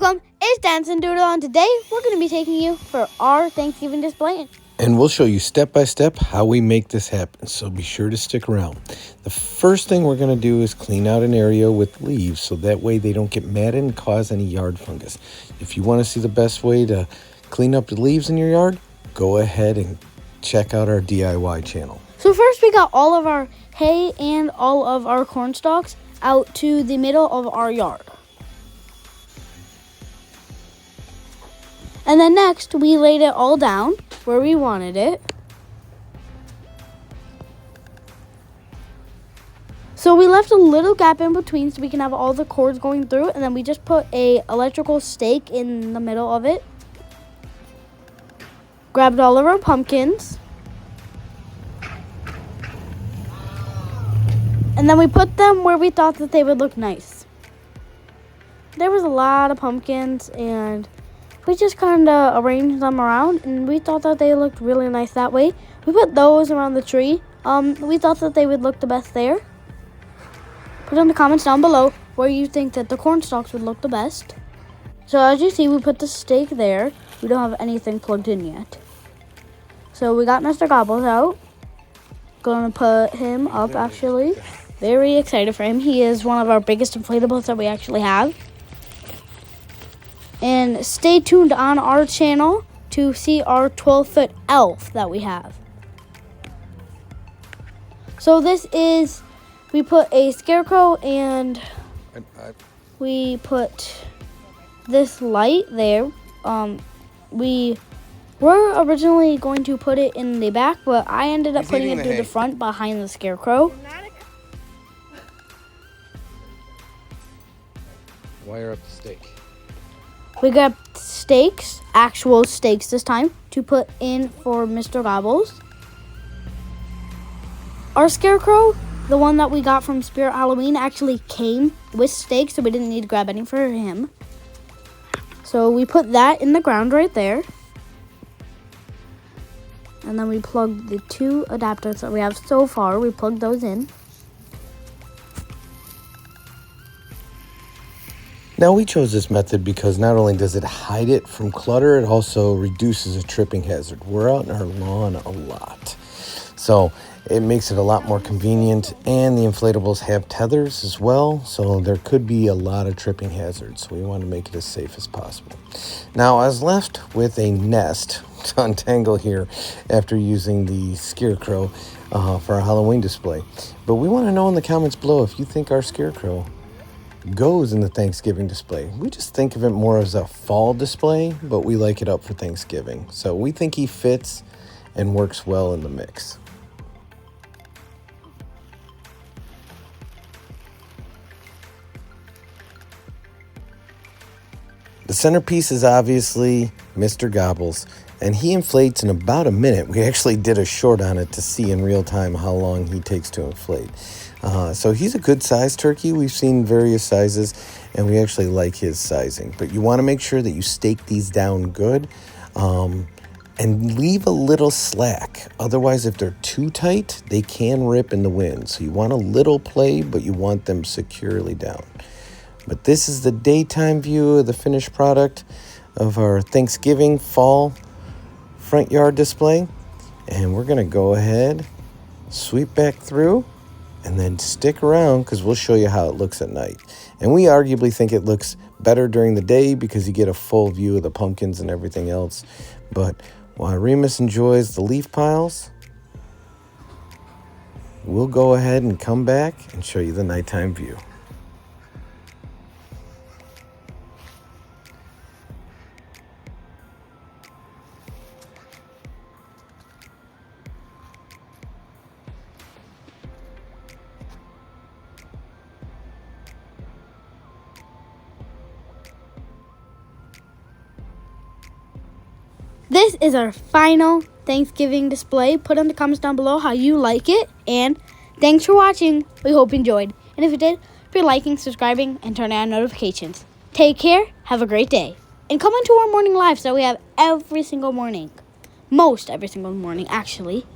Welcome, it's Dancing Doodle, and today we're going to be taking you for our Thanksgiving display. And we'll show you step by step how we make this happen, so be sure to stick around. The first thing we're going to do is clean out an area with leaves so that way they don't get matted and cause any yard fungus. If you want to see the best way to clean up the leaves in your yard, go ahead and check out our DIY channel. So first we got all of our hay and all of our corn stalks out to the middle of our yard. And then next, we laid it all down where we wanted it. So we left a little gap in between so we can have all the cords going through, and then we just put a electrical stake in the middle of it. Grabbed all of our pumpkins. And then we put them where we thought that they would look nice. There was a lot of pumpkins, and we just kind of arranged them around, and we thought that they looked really nice that way. We put those around the tree. We thought that they would look the best there. Put in the comments down below where you think that the corn stalks would look the best. So as you see, we put the stake there. We don't have anything plugged in yet. So we got Mr. Gobbles out. Gonna put him up, actually. Very excited for him. He is one of our biggest inflatables that we actually have. And stay tuned on our channel to see our 12-foot elf that we have. So this is, we put a scarecrow and we put this light there. We were originally going to put it in the back, but I ended up putting it through the front behind the scarecrow. Wire up the stake. We got stakes, actual stakes this time, to put in for Mr. Gobbles. Our scarecrow, the one that we got from Spirit Halloween, actually came with stakes, so we didn't need to grab any for him. So we put that in the ground right there. And then we plugged the two adapters that we have so far. We plugged those in. Now we chose this method because not only does it hide it from clutter, it also reduces a tripping hazard. We're out in our lawn a lot, so it makes it a lot more convenient, and the inflatables have tethers as well, so there could be a lot of tripping hazards, so we want to make it as safe as possible. Now I was left with a nest to untangle here after using the scarecrow for our Halloween display, but we want to know in the comments below if you think our scarecrow goes in the Thanksgiving display. We just think of it more as a fall display, but we like it up for Thanksgiving. So we think he fits and works well in the mix. The centerpiece is obviously Mr. Gobbles, and he inflates in about a minute. We actually did a short on it to see in real time how long he takes to inflate. So he's a good sized turkey. We've seen various sizes, and we actually like his sizing. But you want to make sure that you stake these down good and leave a little slack. Otherwise, if they're too tight, they can rip in the wind. So you want a little play, but you want them securely down. But this is the daytime view of the finished product of our Thanksgiving fall front yard display. And we're going to go ahead, sweep back through, and then stick around because we'll show you how it looks at night. And we arguably think it looks better during the day because you get a full view of the pumpkins and everything else. But while Remus enjoys the leaf piles, we'll go ahead and come back and show you the nighttime view. This is our final Thanksgiving display. Put in the comments down below how you like it. And thanks for watching. We hope you enjoyed. And if you did, be liking, subscribing, and turning on notifications. Take care. Have a great day. And come into our morning lives that we have every single morning. Most every single morning, actually.